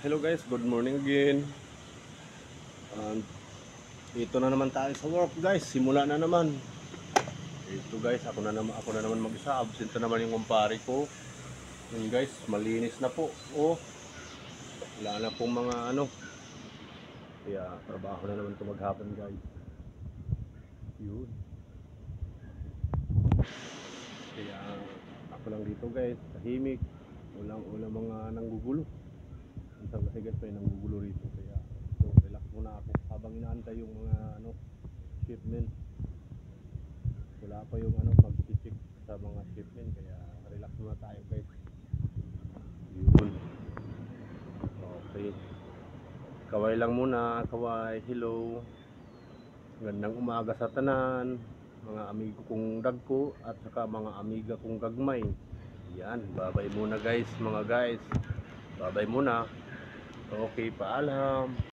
Hello guys, good morning again. And dito na naman tayo sa work guys. Simula na naman. Ito guys, ako na naman mag-isa. Absent na naman yung kumpare ko. Yun guys, malinis na po. Oh, wala na pong mga ano. Kaya trabaho na naman ito maghapon guys. Yun. Kaya ako lang dito guys, tahimik. Walang mga nanggugulo. Minsan kasi guys, may nanggugulo rito. Kaya so, relax muna ako habang inaantay yung mga shipment. Wala pa yung mag-check sa mga shipment, kaya relax muna tayo guys. Yun. Okay. Kaway lang muna, kaway, hello. Gandang umaga sa tanan, mga amigo kong dagko at saka mga amiga kong gagmay. Yan, babay muna guys, mga guys. Babay muna. Okay, paalam.